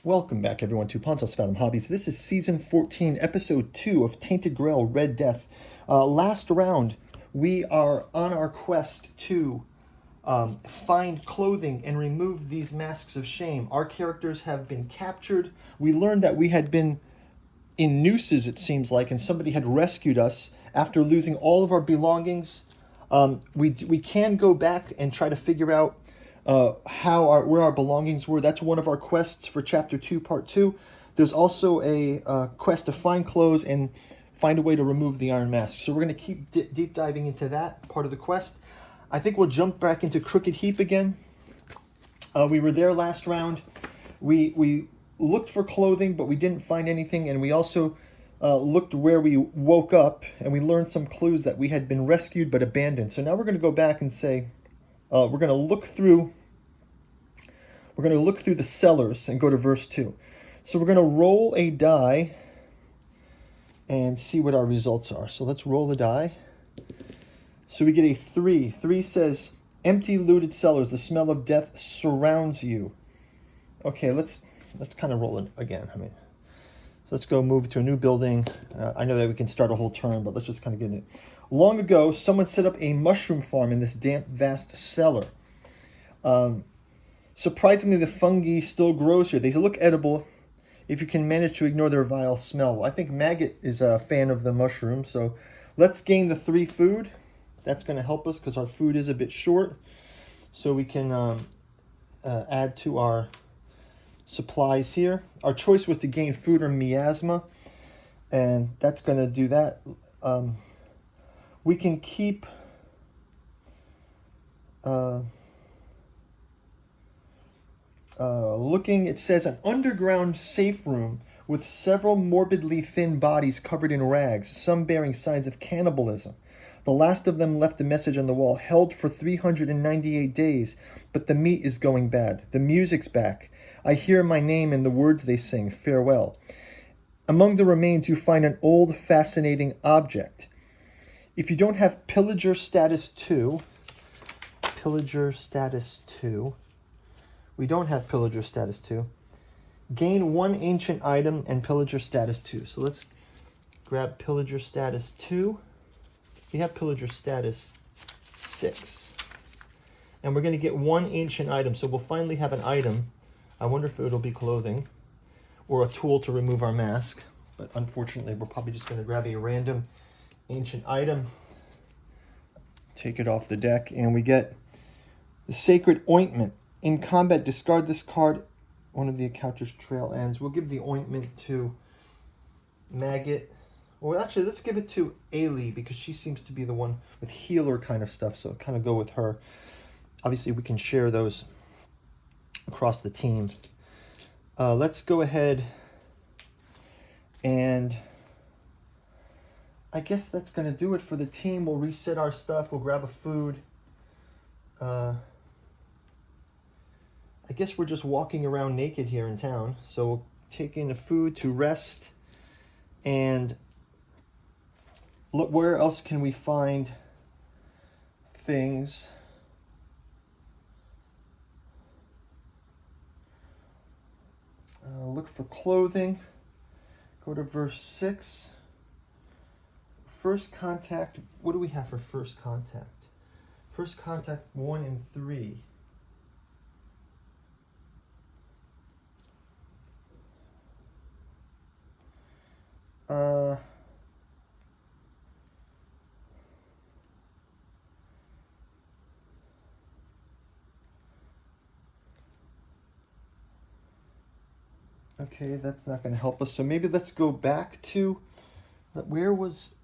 Welcome back, everyone, to Pontos Fathom Hobbies. This is Season 14, Episode 2 of Tainted Grail, Red Death. Last round, we are on our quest to find clothing and remove these masks of shame. Our characters have been captured. We learned that we had been in nooses, it seems like, and somebody had rescued us after losing all of our belongings. We can go back and try to figure out where our belongings were. That's one of our quests for Chapter 2, Part 2. There's also a quest to find clothes and find a way to remove the iron mask. So we're going to keep deep diving into that part of the quest. I think we'll jump back into Crooked Heap again. We were there last round. We looked for clothing, but we didn't find anything. And we also looked where we woke up, and we learned some clues that we had been rescued but abandoned. So now we're going to go back and say, we're going to look through the cellars and go to verse 2. So we're going to roll a die and see what our results are. So let's roll a die. So we get a 3. 3 says, empty looted cellars, the smell of death surrounds you. Okay, let's kind of roll it again. So let's go move to a new building. I know that we can start a whole turn, but let's just kind of get it. Long ago, someone set up a mushroom farm in this damp, vast cellar. Surprisingly, the fungi still grows here. They look edible if you can manage to ignore their vile smell. Well, I think Maggot is a fan of the mushroom, so let's gain the 3 food. That's going to help us because our food is a bit short. So we can add to our supplies here. Our choice was to gain food or miasma, and that's going to do that. We can keep looking. It says an underground safe room with several morbidly thin bodies covered in rags, some bearing signs of cannibalism. The last of them left a message on the wall, held for 398 days, but the meat is going bad. The music's back. I hear my name in the words they sing, farewell. Among the remains, you find an old, fascinating object. If you don't have Pillager Status 2, we don't have Pillager Status 2, gain 1 ancient item and Pillager Status 2. So let's grab Pillager Status 2. We have Pillager Status 6. And we're going to get 1 ancient item. So we'll finally have an item. I wonder if it'll be clothing or a tool to remove our mask. But unfortunately, we're probably just going to grab a random ancient item, take it off the deck, and we get the Sacred Ointment. In combat, discard this card. One of the encounter's trail ends. We'll give the ointment to Maggot. Well, actually, let's give it to Ailey because she seems to be the one with healer kind of stuff. So kind of go with her. Obviously, we can share those across the team. Let's go ahead and I guess that's going to do it for the team. We'll reset our stuff. We'll grab a food. I guess we're just walking around naked here in town. So we'll take in the food to rest. And look, where else can we find things? Look for clothing. Go to verse 6. First contact. What do we have for first contact? First contact 1 and 3. Okay, that's not going to help us. So maybe let's go back to, where was,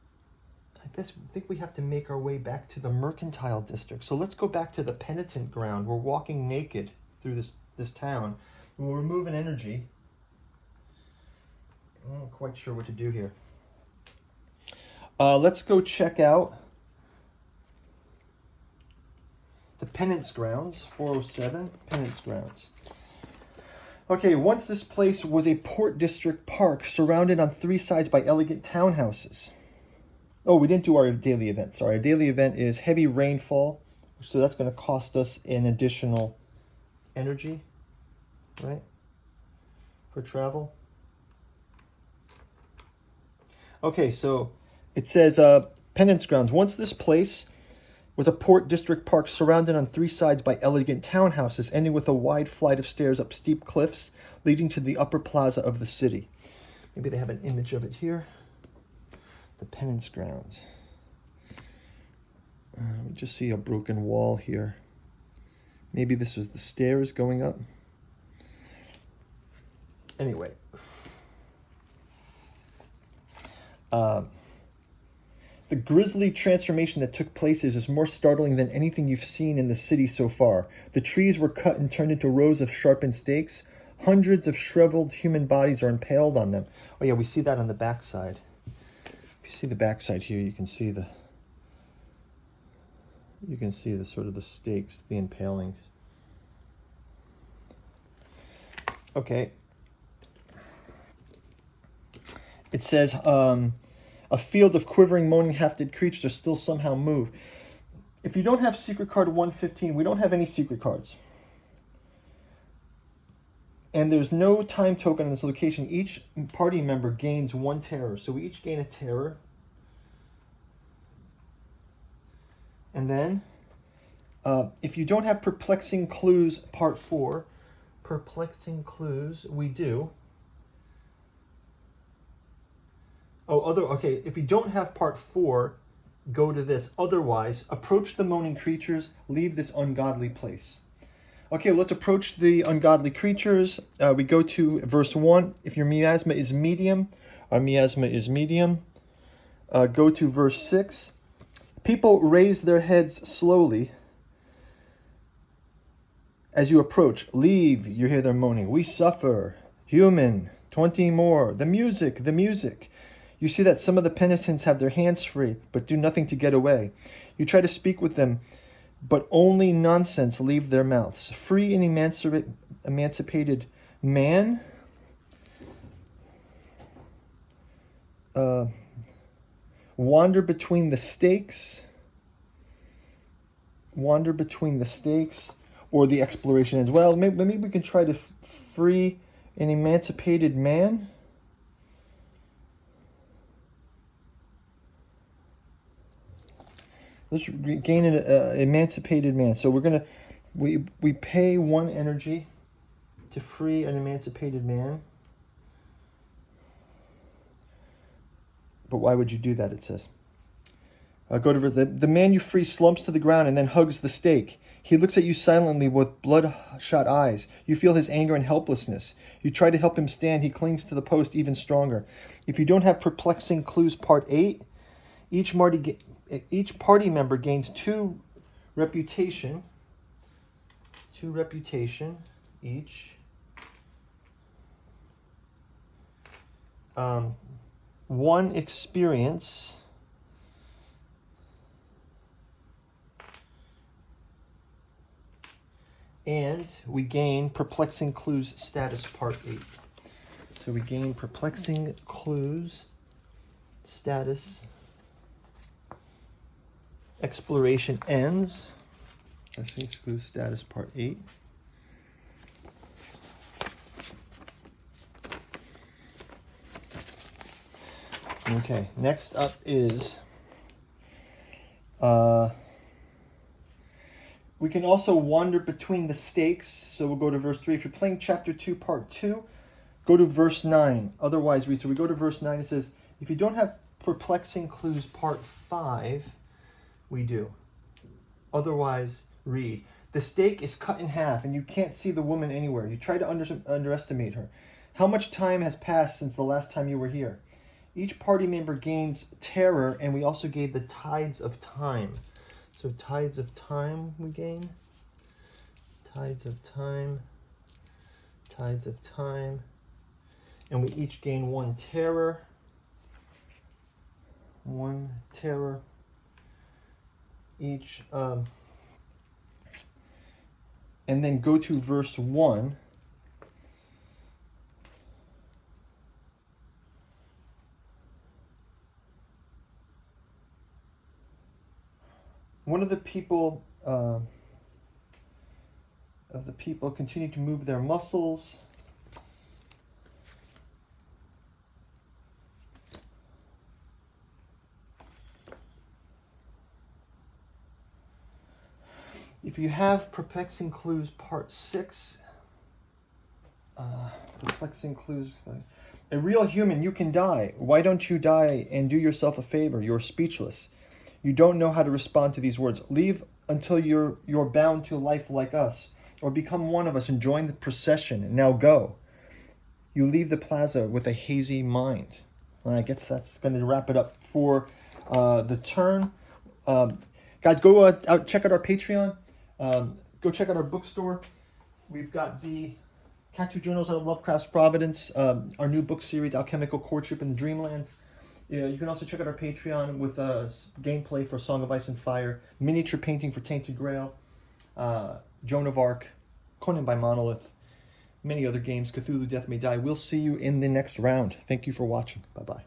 I think we have to make our way back to the Mercantile District. So let's go back to the Penitent Ground. We're walking naked through this town. We'll remove an energy. I'm not quite sure what to do here. Let's go check out the Penance Grounds, 407, Penance Grounds. Okay, once this place was a port district park surrounded on 3 sides by elegant townhouses. Oh, we didn't do our daily event. Sorry, our daily event is heavy rainfall. So that's going to cost us an additional energy, right? for travel. Okay, so it says penance grounds. Once this place was a port district park surrounded on 3 sides by elegant townhouses, ending with a wide flight of stairs up steep cliffs leading to the upper plaza of the city. Maybe they have an image of it here. The penance grounds. We just see a broken wall here. Maybe this was the stairs going up. Anyway. The grisly transformation that took place is more startling than anything you've seen in the city so far. The trees were cut and turned into rows of sharpened stakes. Hundreds of shriveled human bodies are impaled on them. Oh yeah, we see that on the backside. If you see the backside here, you can see the sort of the stakes, the impalings. Okay. It says, a field of quivering, moaning, half-dead creatures are still somehow move. If you don't have secret card 115, we don't have any secret cards. And there's no time token on this location. Each party member gains 1 terror. So we each gain a terror. And then, if you don't have Perplexing Clues Part 4, Perplexing Clues, we do. Okay, if you don't have Part 4, go to this. Otherwise, approach the moaning creatures, leave this ungodly place. Okay, let's approach the ungodly creatures. We go to verse 1. If your miasma is medium, our miasma is medium. Go to verse 6. People raise their heads slowly as you approach. Leave, you hear them moaning. We suffer. Human. 20 more. The music, the music. You see that some of the penitents have their hands free, but do nothing to get away. You try to speak with them, but only nonsense leave their mouths. Free and emancipated man. Wander between the stakes. Wander between the stakes, or the exploration as well. Maybe we can try to free an emancipated man. Let's gain an emancipated man. So we pay 1 energy to free an emancipated man. But why would you do that? It says. Go to verse. The man you free slumps to the ground and then hugs the stake. He looks at you silently with bloodshot eyes. You feel his anger and helplessness. You try to help him stand. He clings to the post even stronger. If you don't have Perplexing Clues Part 8, each party member gains 2 reputation. 2 reputation each. 1 experience. And we gain Perplexing Clues Status Part 8. So we gain Perplexing Clues Status. Exploration ends. Perplexing Clues Status Part 8. Okay, next up is we can also wander between the stakes. So we'll go to verse 3. If you're playing chapter 2, part 2, go to verse 9. Otherwise, read. So we go to verse 9. It says, if you don't have Perplexing Clues part 5, we do. Otherwise, read. The stake is cut in half and you can't see the woman anywhere. You try to underestimate her. How much time has passed since the last time you were here? Each party member gains terror, and we also gain the tides of time. So tides of time we gain. Tides of time. Tides of time. And we each gain 1 terror. 1 terror. Each. And then go to verse 1. One of the people continue to move their muscles. If you have Perplexing Clues Part 6, Perplexing Clues, a real human, you can die. Why don't you die and do yourself a favor? You're speechless. You don't know how to respond to these words. Leave until you're bound to life like us, or become one of us and join the procession. Now go. You leave the plaza with a hazy mind. I guess that's going to wrap it up for the turn. Guys, go out, check out our Patreon. Go check out our bookstore. We've got the Tattoo Journals out of Lovecraft's Providence, our new book series, Alchemical Courtship in the Dreamlands. You can also check out our Patreon with gameplay for Song of Ice and Fire, miniature painting for Tainted Grail, Joan of Arc, Conan by Monolith, many other games, Cthulhu Death May Die. We'll see you in the next round. Thank you for watching. Bye-bye.